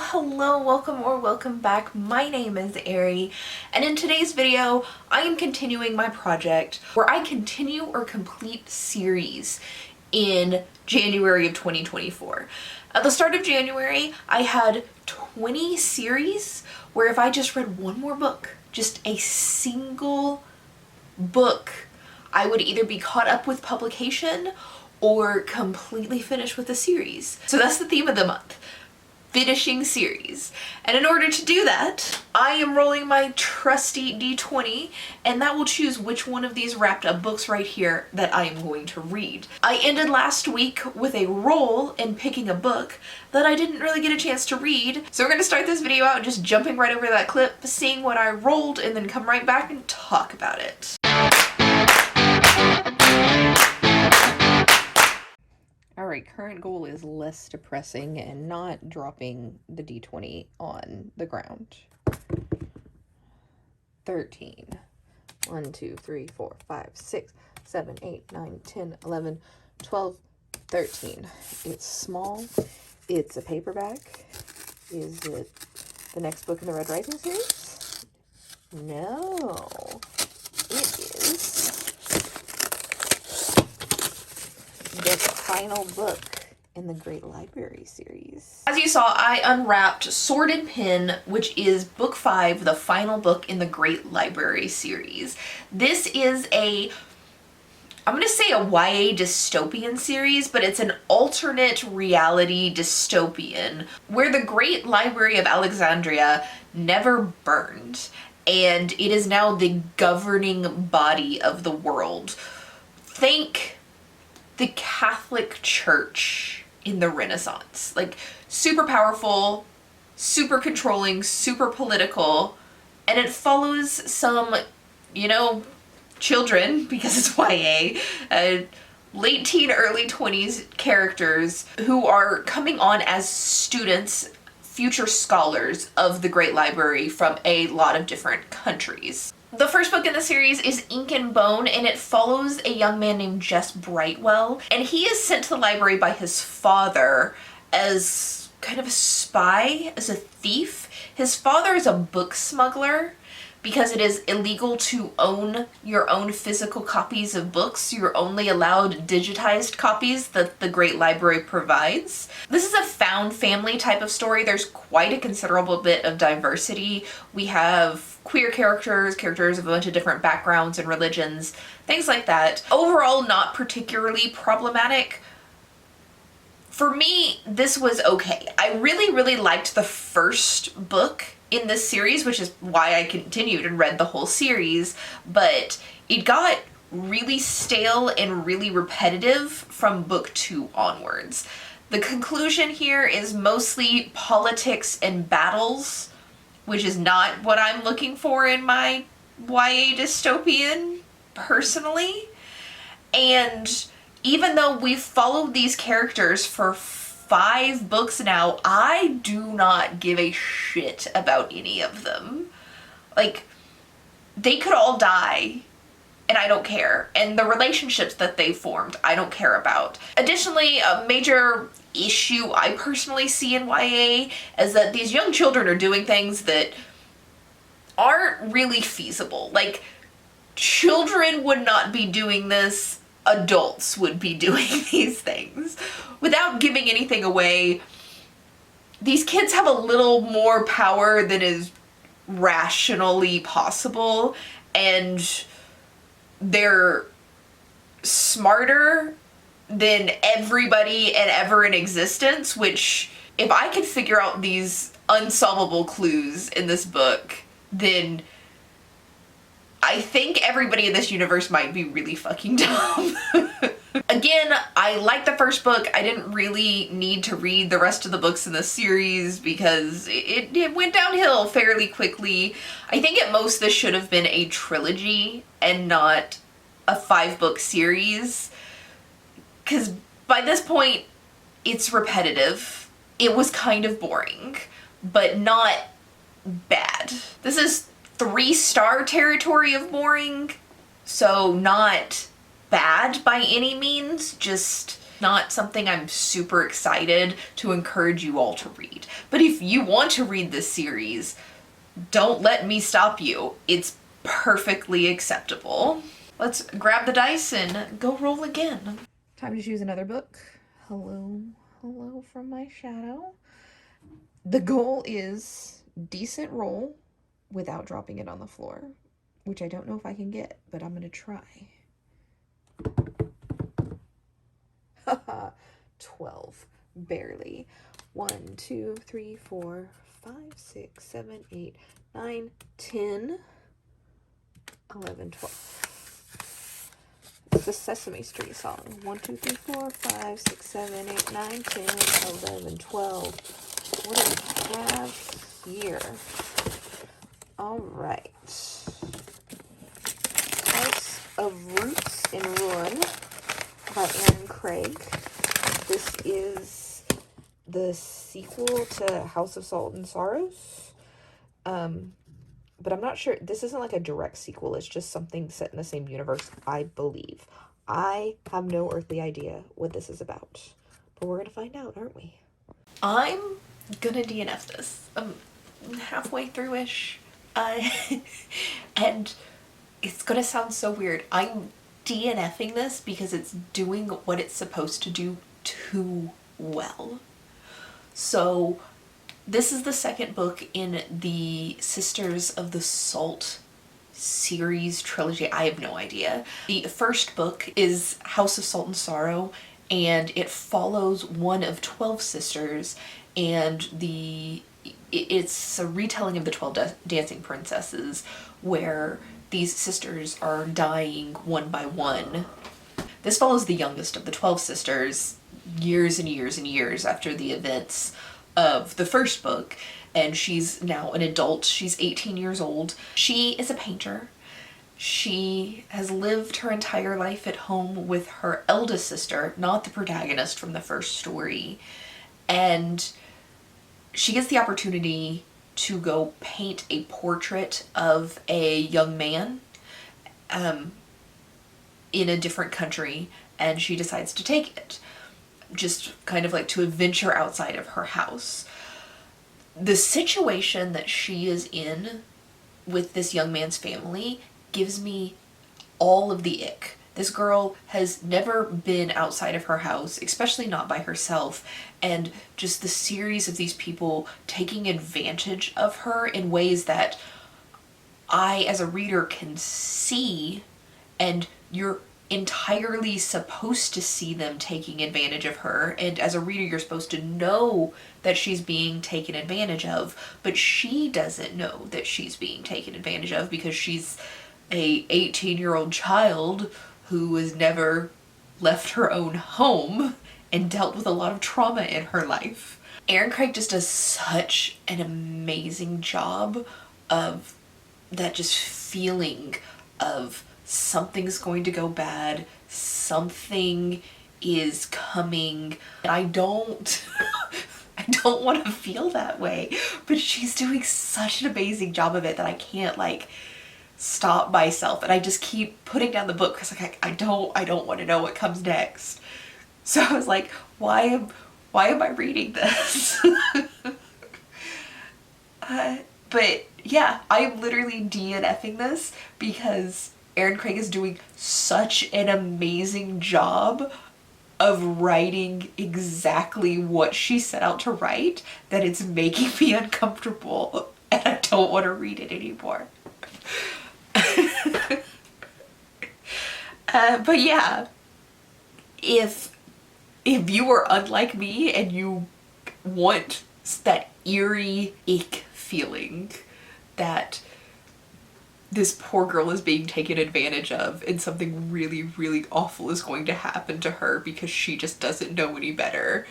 Hello, welcome back. My name is Ari, and in today's video, I am continuing my project where I continue or complete series in January of 2024. At the start of January, I had 20 series where if I just read one more book, just a single book, I would either be caught up with publication or completely finished with the series. So that's the theme of the month. Finishing series. And in order to do that, I am rolling my trusty D20, and that will choose which one of these wrapped up books right here that I am going to read. I ended last week with a roll in picking a book that I didn't really get a chance to read. So we're gonna start this video out just jumping right over that clip, seeing what I rolled, and then come right back and talk about it. Alright, current goal is less depressing and not dropping the D20 on the ground. 13. 1, 2, 3, 4, 5, 6, 7, 8, 9, 10, 11, 12, 13. It's small. It's a paperback. Is it the next book in the Red Rising series? No. It is the final book in the Great Library series. As you saw, I unwrapped Sword and Pen, which is book 5, the final book in the Great Library series. This is I'm gonna say a YA dystopian series, but it's an alternate reality dystopian where the Great Library of Alexandria never burned, and it is now the governing body of the world. Think the Catholic Church in the Renaissance. Like, super powerful, super controlling, super political, and it follows some, children, because it's YA, late teen, early 20s characters who are coming on as students, future scholars of the Great Library from a lot of different countries. The first book in the series is Ink and Bone, and it follows a young man named Jess Brightwell, and he is sent to the library by his father as kind of a spy, as a thief. His father is a book smuggler because it is illegal to own your own physical copies of books. You're only allowed digitized copies that the Great Library provides. This is a found family type of story. There's quite a considerable bit of diversity. We have queer characters of a bunch of different backgrounds and religions, things like that. Overall, not particularly problematic. For me, this was okay. I really liked the first book in this series, which is why I continued and read the whole series, but it got really stale and really repetitive from book 2 onwards. The conclusion here is mostly politics and battles, which is not what I'm looking for in my YA dystopian, personally. And even though we've followed these characters for 5 books now, I do not give a shit about any of them. Like, they could all die, and I don't care. And the relationships that they formed, I don't care about. Additionally, a major issue I personally see in YA is that these young children are doing things that aren't really feasible. Like, children would not be doing this, adults would be doing these things. Without giving anything away, these kids have a little more power than is rationally possible, and they're smarter than everybody and ever in existence, which, if I could figure out these unsolvable clues in this book, then I think everybody in this universe might be really fucking dumb. Again, I liked the first book. I didn't really need to read the rest of the books in the series because it went downhill fairly quickly. I think at most this should have been a trilogy and not a 5-book series, because by this point, it's repetitive. It was kind of boring, but not bad. This is 3-star territory of boring, so not bad by any means, just not something I'm super excited to encourage you all to read. But if you want to read this series, don't let me stop you. It's perfectly acceptable. Let's grab the dice and go roll again. Time to choose another book. Hello, hello from my shadow. The goal is decent roll without dropping it on the floor, which I don't know if I can get, but I'm gonna try. 12, barely. 1, 2, 3, 4, 5, 6, 7, 8, 9, 10, 11, 12. It's the Sesame Street song. 1, 2, 3, 4, 5, 6, 7, 8, 9, 10, 11, 12. What do we have here? All right. House of Roots and Ruin by Aaron Craig. This is the sequel to House of Salt and Sorrows. But I'm not sure. This isn't like a direct sequel. It's just something set in the same universe, I believe. I have no earthly idea what this is about. But we're going to find out, aren't we? I'm going to DNF this. I'm halfway through-ish. And it's going to sound so weird. I'm DNFing this because it's doing what it's supposed to do too well. So this is the second book in the Sisters of the Salt series trilogy. I have no idea. The first book is House of Salt and Sorrow, and it follows one of 12 sisters, and it's a retelling of the 12 Dancing Princesses, where these sisters are dying one by one. This follows the youngest of the 12 sisters years and years and years after the events of the first book, and she's now an adult. She's 18 years old. She is a painter. She has lived her entire life at home with her eldest sister, not the protagonist from the first story, and she gets the opportunity to go paint a portrait of a young man in a different country, and she decides to take it, just kind of like to venture outside of her house. The situation that she is in with this young man's family gives me all of the ick. This girl has never been outside of her house, especially not by herself, and just the series of these people taking advantage of her in ways that I, as a reader, can see, and you're entirely supposed to see them taking advantage of her, and as a reader you're supposed to know that she's being taken advantage of, but she doesn't know that she's being taken advantage of because she's a 18-year-old child who has never left her own home and dealt with a lot of trauma in her life. Aaron Craig just does such an amazing job of that just feeling of something's going to go bad, something is coming. And I don't want to feel that way, but she's doing such an amazing job of it that I can't like stop myself, and I just keep putting down the book because like I don't want to know what comes next. So I was like, why am I reading this? But yeah, I'm literally DNFing this because Aaron Craig is doing such an amazing job of writing exactly what she set out to write that it's making me uncomfortable and I don't want to read it anymore. But yeah, if you are unlike me and you want that eerie ick feeling that this poor girl is being taken advantage of and something really, really awful is going to happen to her because she just doesn't know any better,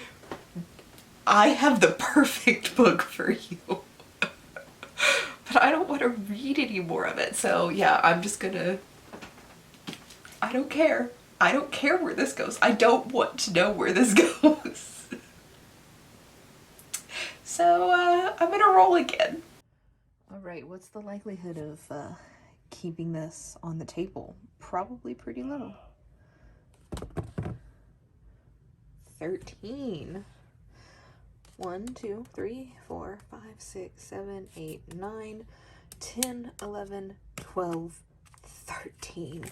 I have the perfect book for you. But I don't want to read any more of it. So yeah, I'm just gonna, I don't care. I don't care where this goes. I don't want to know where this goes. So I'm gonna roll again. All right, what's the likelihood of keeping this on the table? Probably pretty low. 13. 1, 2, 3, 4, 5, 6, 7, 8, 9, 10, 11, 12, 13.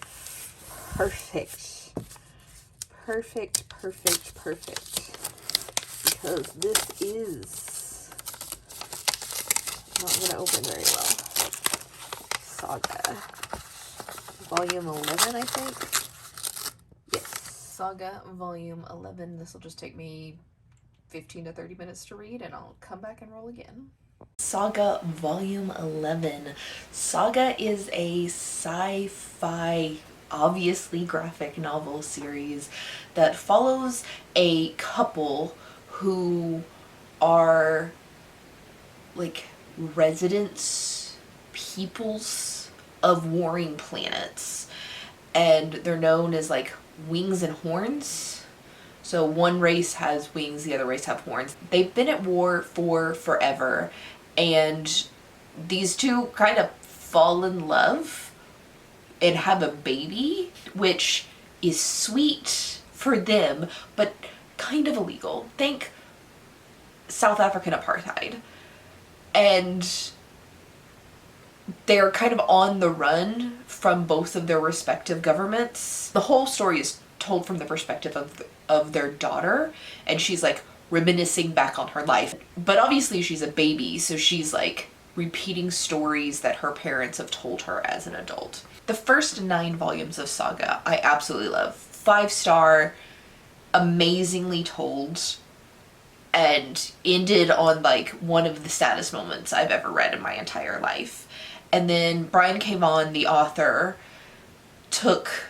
Perfect. Perfect, perfect, perfect. Because this is not going to open very well. Saga. Volume 11, I think. Yes. Saga, Volume 11. This will just take me 15 to 30 minutes to read, and I'll come back and roll again. Saga Volume 11. Saga is a sci-fi, obviously graphic novel series that follows a couple who are like residents, peoples of warring planets, and they're known as like wings and horns. So one race has wings, the other race have horns. They've been at war for forever, and these two kind of fall in love and have a baby, which is sweet for them, but kind of illegal. Think South African apartheid. And they're kind of on the run from both of their respective governments. The whole story is told from the perspective of their daughter, and she's like reminiscing back on her life. But obviously she's a baby, so she's like repeating stories that her parents have told her as an adult. The first 9 volumes of Saga I absolutely love. 5-star, amazingly told, and ended on like one of the saddest moments I've ever read in my entire life. And then Brian K. Vaughan, the author, took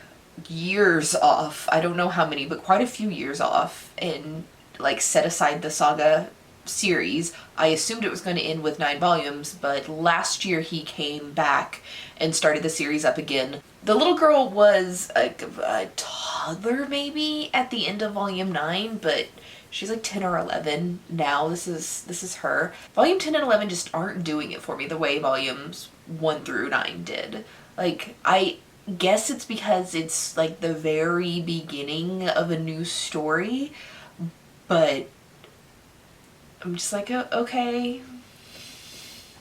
years off, I don't know how many, but quite a few years off, and like set aside the Saga series. I assumed it was going to end with 9 volumes, but last year he came back and started the series up again. The little girl was a toddler maybe at the end of volume 9, but she's like 10 or 11 now. This is her. Volume 10 and 11 just aren't doing it for me the way volumes 1 through 9 did. Like, I guess it's because it's like the very beginning of a new story, but I'm just like, okay,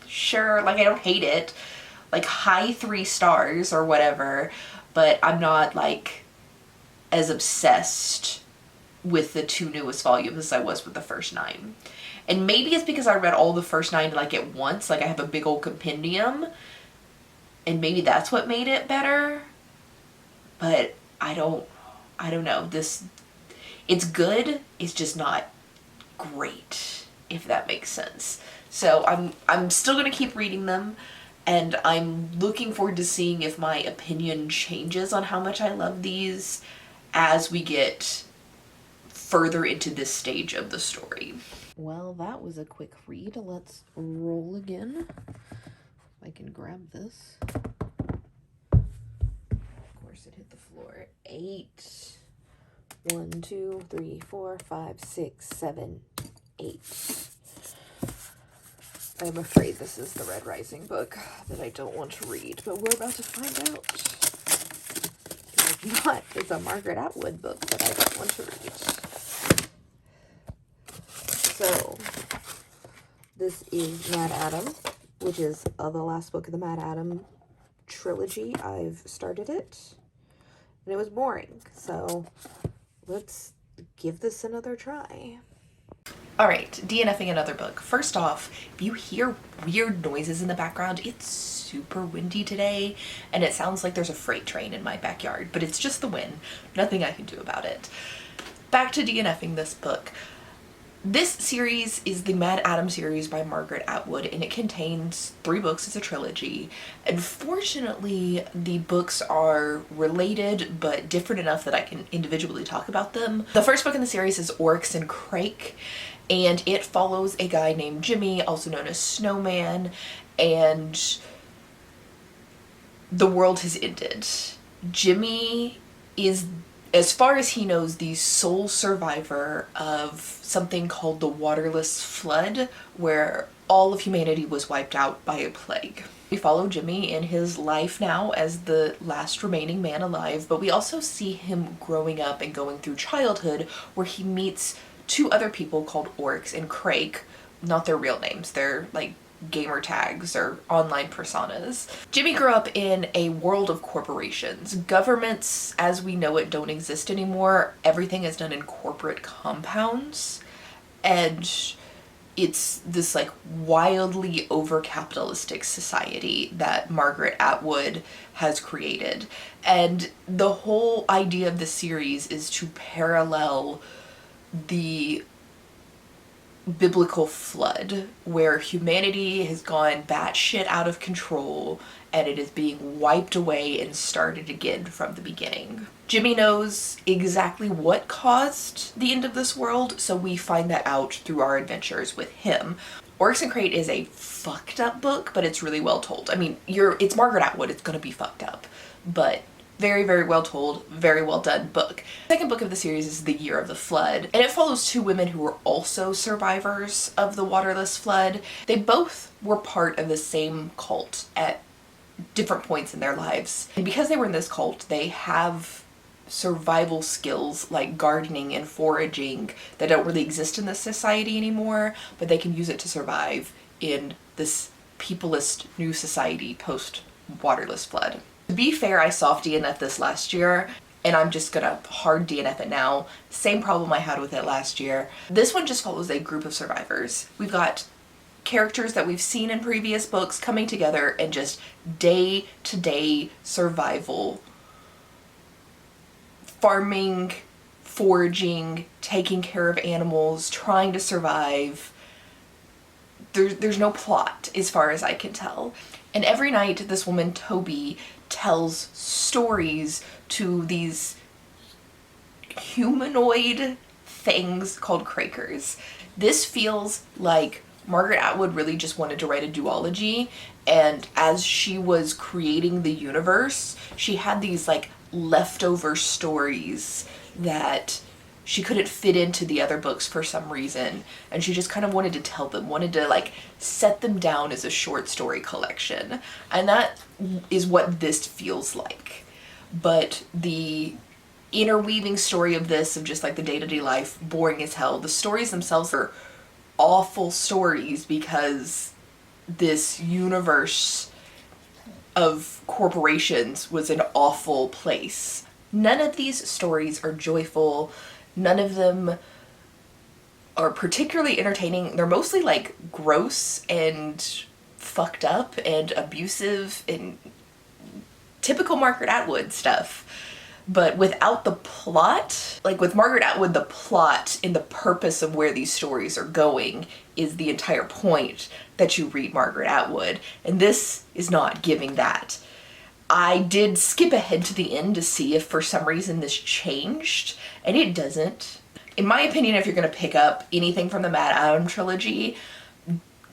sure. Like, I don't hate it. Like, high 3 stars or whatever, but I'm not like as obsessed with the 2 newest volumes as I was with the first 9. And maybe it's because I read all the first 9 like at once. Like, I have a big old compendium, and maybe that's what made it better. But I don't know. It's good. It's just not great, if that makes sense. So I'm still gonna keep reading them, and I'm looking forward to seeing if my opinion changes on how much I love these as we get further into this stage of the story. Well, that was a quick read. Let's roll again. If I can grab this. Of course, it hit the floor. 8. 1, 2, 3, 4, 5, 6, 7, 8. I'm afraid this is the Red Rising book that I don't want to read, but we're about to find out. If not, it's a Margaret Atwood book that I don't want to read. So, this is Mad Adam, which is the last book of the Mad Adam trilogy. I've started it, and it was boring, so let's give this another try. Alright, DNFing another book. First off, if you hear weird noises in the background, it's super windy today, and it sounds like there's a freight train in my backyard, but it's just the wind. Nothing I can do about it. Back to DNFing this book. This series is the Mad Adam series by Margaret Atwood, and it contains 3 books. It's a trilogy. Unfortunately, the books are related, but different enough that I can individually talk about them. The first book in the series is Oryx and Crake, and it follows a guy named Jimmy, also known as Snowman, and the world has ended. Jimmy is, as far as he knows, the sole survivor of something called the Waterless Flood, where all of humanity was wiped out by a plague. We follow Jimmy in his life now as the last remaining man alive, but we also see him growing up and going through childhood, where he meets two other people called Oryx and Crake. Not their real names, they're like gamer tags or online personas. Jimmy grew up in a world of corporations. Governments as we know it don't exist anymore. Everything is done in corporate compounds, and it's this like wildly over-capitalistic society that Margaret Atwood has created. And the whole idea of the series is to parallel the biblical flood, where humanity has gone batshit out of control and it is being wiped away and started again from the beginning. Jimmy knows exactly what caused the end of this world, so we find that out through our adventures with him. Oryx and Crate is a fucked up book, but it's really well told. I mean, it's Margaret Atwood, it's gonna be fucked up, but very, very well told, very well done book. The second book of the series is The Year of the Flood, and it follows two women who were also survivors of the waterless flood. They both were part of the same cult at different points in their lives. And because they were in this cult, they have survival skills like gardening and foraging that don't really exist in this society anymore, but they can use it to survive in this peopleist new society post-waterless flood. To be fair, I soft DNF this last year, and I'm just gonna hard DNF it now. Same problem I had with it last year. This one just follows a group of survivors. We've got characters that we've seen in previous books coming together and just day-to-day survival. Farming, foraging, taking care of animals, trying to survive. There's no plot as far as I can tell. And every night this woman, Toby, tells stories to these humanoid things called Crakers. This feels like Margaret Atwood really just wanted to write a duology, and as she was creating the universe, she had these like leftover stories that she couldn't fit into the other books for some reason, and she just kind of wanted to tell them, wanted to like set them down as a short story collection, and that is what this feels like. But the interweaving story of this, of just like the day-to-day life, boring as hell. The stories themselves are awful stories because this universe of corporations was an awful place. None of these stories are joyful. None of them are particularly entertaining. They're mostly like gross and fucked up and abusive and typical Margaret Atwood stuff. But without the plot, like with Margaret Atwood, the plot and the purpose of where these stories are going is the entire point that you read Margaret Atwood. And this is not giving that. I did skip ahead to the end to see if for some reason this changed, and it doesn't. In my opinion, if you're going to pick up anything from the Mad Adam trilogy,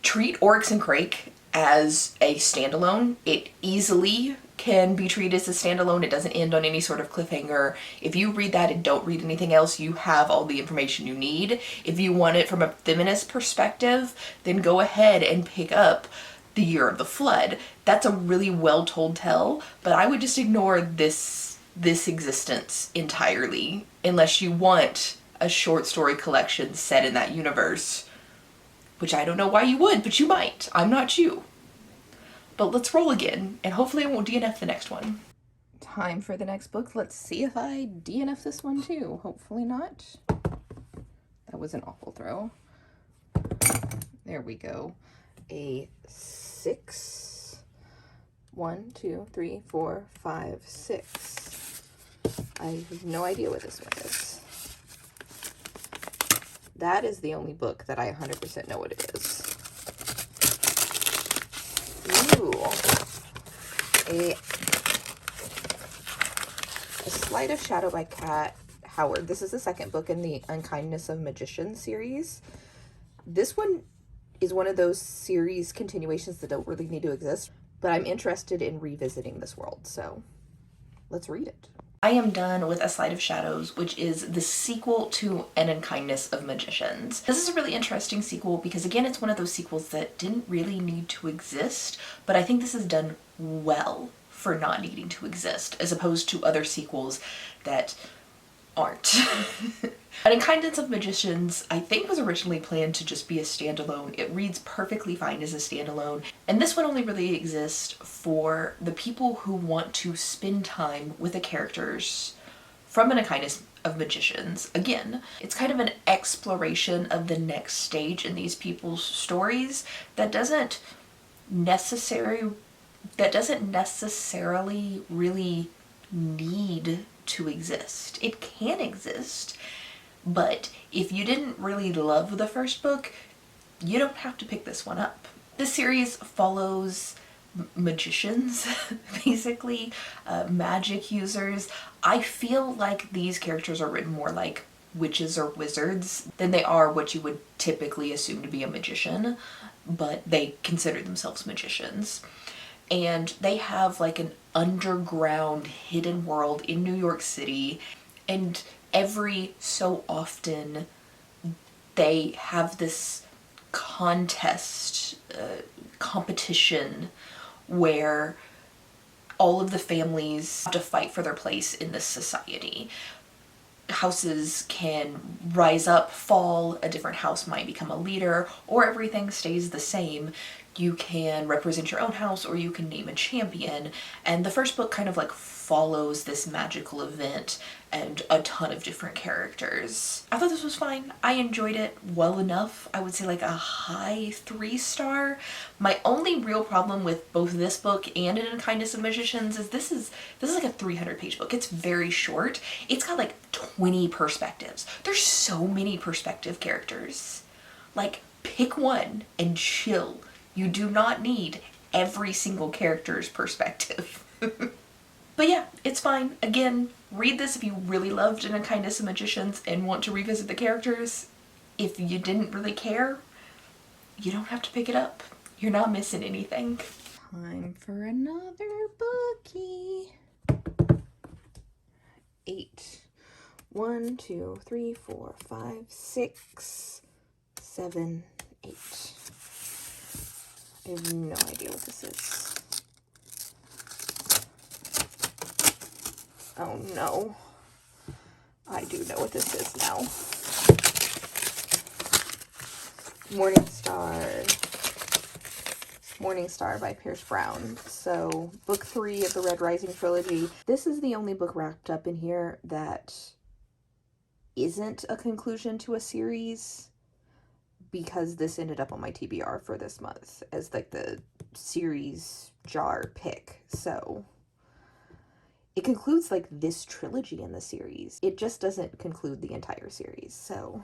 treat Oryx and Crake as a standalone. It easily can be treated as a standalone. It doesn't end on any sort of cliffhanger. If you read that and don't read anything else, you have all the information you need. If you want it from a feminist perspective, then go ahead and pick up The Year of the Flood. That's a really well told tale, but I would just ignore this existence entirely unless you want a short story collection set in that universe, which I don't know why you would, but you might. I'm not you. But let's roll again, and hopefully I won't DNF the next one. Time for the next book. Let's see if I DNF this one too. Hopefully not. That was an awful throw. There we go. A 6. 1, 2, 3, 4, 5, 6. I have no idea what this one is. That is the only book that I 100% know what it is. Ooh. A Sleight of Shadow by Kat Howard. This is the second book in the Unkindness of Magicians series. This one is one of those series continuations that don't really need to exist, but I'm interested in revisiting this world, so let's read it. I am done with A Sleight of Shadows, which is the sequel to An Unkindness of Magicians. This is a really interesting sequel because, again, it's one of those sequels that didn't really need to exist, but I think this is done well for not needing to exist, as opposed to other sequels that aren't. An Unkindness of Magicians, I think, was originally planned to just be a standalone. It reads perfectly fine as a standalone, and this one only really exists for the people who want to spend time with the characters from An Unkindness of Magicians. Again, it's kind of an exploration of the next stage in these people's stories that doesn't necessarily really need to exist. It can exist, but if you didn't really love the first book, you don't have to pick this one up. This series follows magicians, basically, magic users. I feel like these characters are written more like witches or wizards than they are what you would typically assume to be a magician, but they consider themselves magicians. And they have like an underground hidden world in New York City, and every so often they have this competition where all of the families have to fight for their place in this society. Houses can rise up, fall, a different house might become a leader, or everything stays the same. You can represent your own house, or you can name a champion, and the first book kind of like follows this magical event and a ton of different characters. I thought this was fine. I enjoyed it well enough. I would say like a high 3-star. My only real problem with both this book and An Unkindness of Magicians is this is like a 300-page book. It's very short. It's got like 20 perspectives. There's so many perspective characters. Like, pick one and chill. You do not need every single character's perspective. But yeah, it's fine. Again, read this if you really loved An Unkindness of Magicians and want to revisit the characters. If you didn't really care, you don't have to pick it up. You're not missing anything. Time for another bookie. 8. 1, 2, 3, 4, 5, 6, 7, 8. I have no idea what this is. Oh no. I do know what this is now. Morning Star by Pierce Brown. So, book 3 of the Red Rising trilogy. This is the only book wrapped up in here that isn't a conclusion to a series, because this ended up on my TBR for this month as like the series jar pick. So it concludes like this trilogy in the series. It just doesn't conclude the entire series. So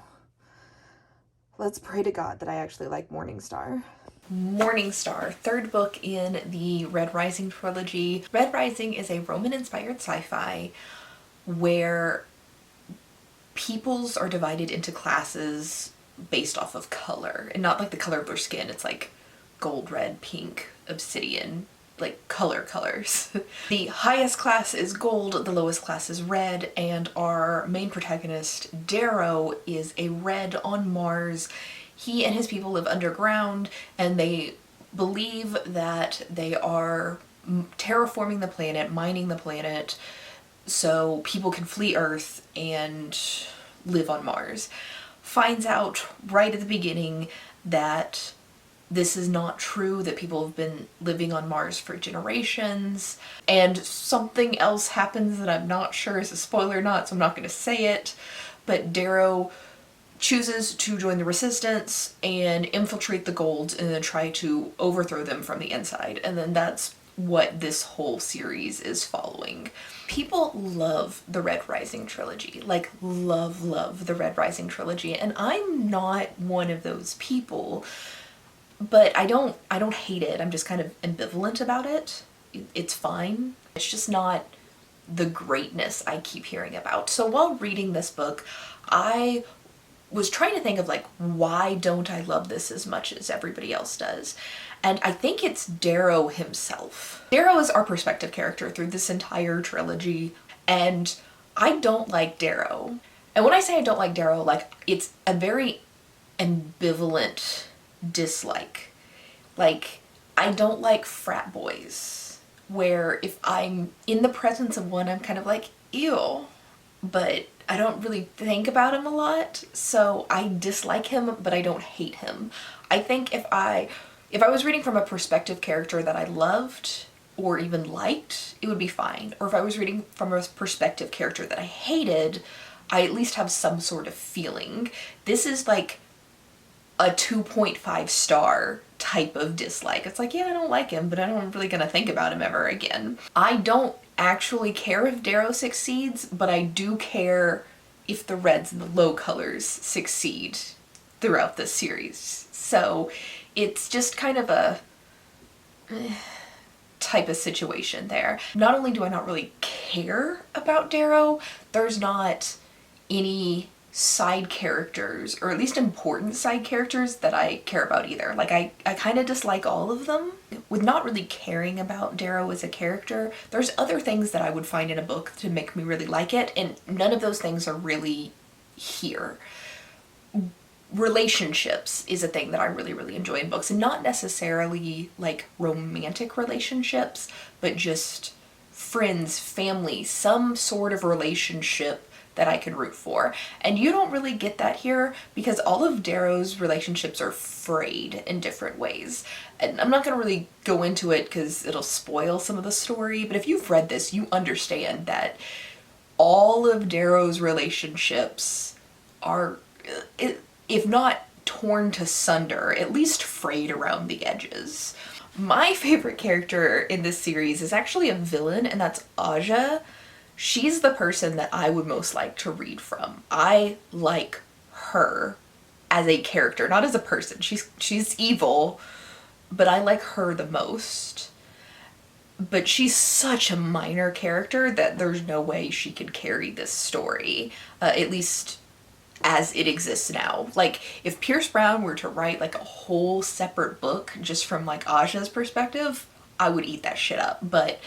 let's pray to God that I actually like Morning Star. Morning Star, third book in the Red Rising trilogy. Red Rising is a Roman-inspired sci-fi where peoples are divided into classes based off of color, and not like the color of their skin. It's like gold, red, pink, obsidian, like colors. The highest class is gold, the lowest class is red, and our main protagonist, Darrow, is a red on Mars. He and his people live underground, and they believe that they are terraforming the planet, mining the planet, so people can flee Earth and live on Mars. Finds out right at the beginning that this is not true, that people have been living on Mars for generations, and something else happens that I'm not sure is a spoiler or not, so I'm not going to say it, but Darrow chooses to join the resistance and infiltrate the Golds and then try to overthrow them from the inside, and then that's what this whole series is following. People love the Red Rising trilogy, like love the Red Rising trilogy, and I'm not one of those people, but I don't hate it. I'm just kind of ambivalent about it. It's fine. It's just not the greatness I keep hearing about. So while reading this book, I was trying to think of like, why don't I love this as much as everybody else does? And I think it's Darrow himself. Darrow is our perspective character through this entire trilogy, And I don't like Darrow. And when I say I don't like Darrow, like, it's a very ambivalent dislike. Like, I don't like frat boys, where if I'm in the presence of one, I'm kind of like, ew. But I don't really think about him a lot, so I dislike him, but I don't hate him. I think if I was reading from a perspective character that I loved or even liked, it would be fine. Or if I was reading from a perspective character that I hated, I at least have some sort of feeling. This is like a 2.5 star type of dislike. It's like, yeah, I don't like him, but I'm really gonna think about him ever again. I don't actually care if Darrow succeeds, but I do care if the reds and the low colors succeed throughout this series. So it's just kind of a type of situation there. Not only do I not really care about Darrow, there's not any side characters, or at least important side characters, that I care about either. Like, I kind of dislike all of them. With not really caring about Darrow as a character, there's other things that I would find in a book to make me really like it, and none of those things are really here. Relationships is a thing that I really, really enjoy in books, and not necessarily like romantic relationships, but just friends, family, some sort of relationship that I can root for. And you don't really get that here because all of Darrow's relationships are frayed in different ways. And I'm not gonna really go into it because it'll spoil some of the story, but if you've read this, you understand that all of Darrow's relationships are, if not torn to sunder, at least frayed around the edges. My favorite character in this series is actually a villain, and that's Aja. She's the person that I would most like to read from. I like her as a character, not as a person. She's evil, but I like her the most. But she's such a minor character that there's no way she could carry this story, at least as it exists now. Like, if Pierce Brown were to write like a whole separate book just from like Aja's perspective, I would eat that shit up. But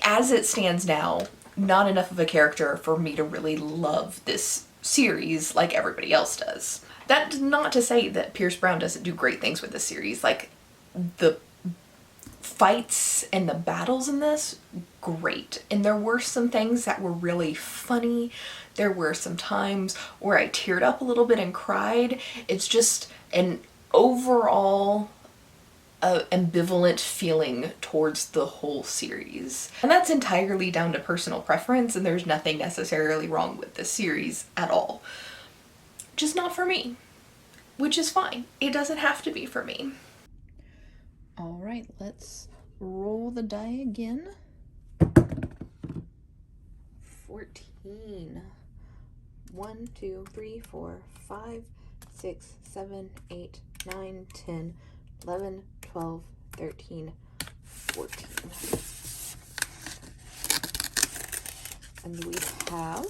as it stands now, not enough of a character for me to really love this series like everybody else does. That's not to say that Pierce Brown doesn't do great things with this series. Like, the fights and the battles in this, great. And there were some things that were really funny. There were some times where I teared up a little bit and cried. It's just an overall ambivalent feeling towards the whole series. And that's entirely down to personal preference, and there's nothing necessarily wrong with this series at all. Just not for me, which is fine. It doesn't have to be for me. All right, let's roll the die again. 14. 1, 2, 3, 4, 5, 6, 7, 8, 9, 10, 11, 12, 13, 14. And we have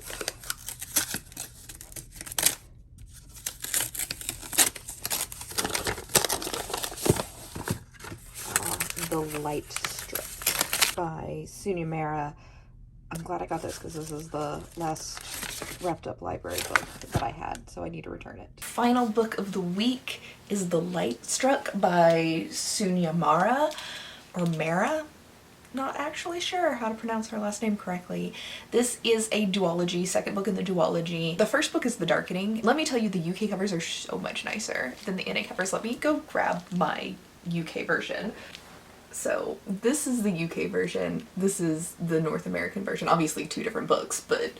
The Light Strip by Sunya Mara. I'm glad I got this because this is the last wrapped up library book that I had, so I need to return it. Final book of the week is The Light Struck by Sunya Mara, or Mara. Not actually sure how to pronounce her last name correctly. This is a duology, second book in the duology. The first book is The Darkening. Let me tell you, the UK covers are so much nicer than the NA covers. Let me go grab my UK version. So this is the UK version, this is the North American version. Obviously two different books, but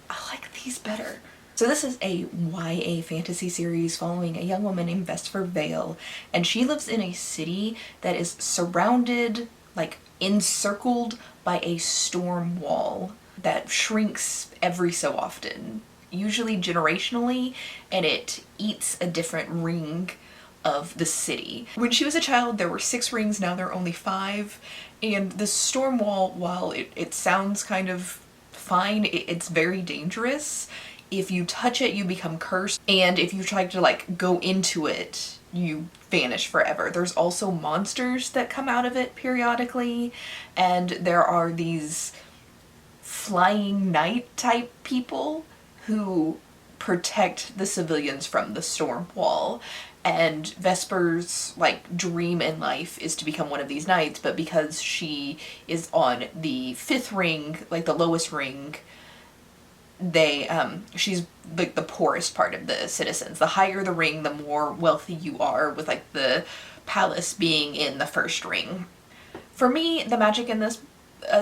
I like these better. So this is a YA fantasy series following a young woman named Vesper Vale, and she lives in a city that is surrounded, like encircled by a storm wall that shrinks every so often, usually generationally, and it eats a different ring of the city. When she was a child, there were 6 rings, now there are only 5, and the storm wall, while it sounds kind of fine, it's very dangerous. If you touch it, you become cursed, and if you try to like go into it, you vanish forever. There's also monsters that come out of it periodically, and there are these flying knight type people who protect the civilians from the storm wall. And Vesper's like dream in life is to become one of these knights, but because she is on the 5th ring, like the lowest ring, she's like the poorest part of the citizens. The higher the ring, the more wealthy you are, with like the palace being in the 1st ring. For me, the magic in this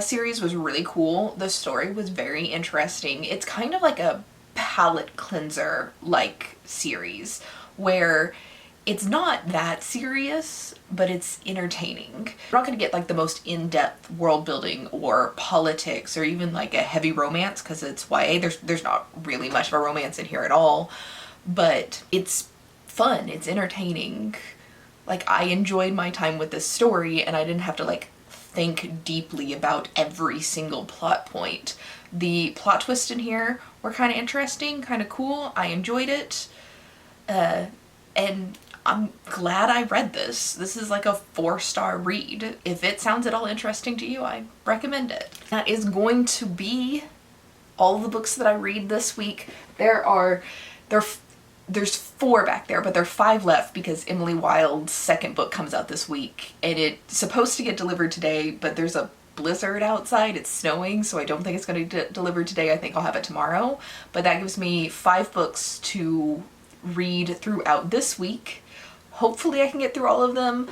series was really cool. The story was very interesting. It's kind of like a palate cleanser like series where it's not that serious, but it's entertaining. You're not gonna get like the most in-depth world building or politics or even like a heavy romance, because it's YA. There's not really much of a romance in here at all, but it's fun, it's entertaining. Like, I enjoyed my time with this story and I didn't have to like think deeply about every single plot point. The plot twists in here were kind of interesting, kind of cool. I enjoyed it. And I'm glad I read this. This is like a 4-star read. If it sounds at all interesting to you, I recommend it. That is going to be all the books that I read this week. There's 4 back there, but there are 5 left because Emily Wilde's 2nd book comes out this week, and it's supposed to get delivered today, but there's a blizzard outside. It's snowing, so I don't think it's going to get delivered today. I think I'll have it tomorrow. But that gives me 5 books to read throughout this week. Hopefully I can get through all of them.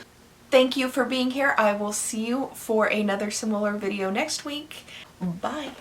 Thank you for being here. I will see you for another similar video next week. Bye.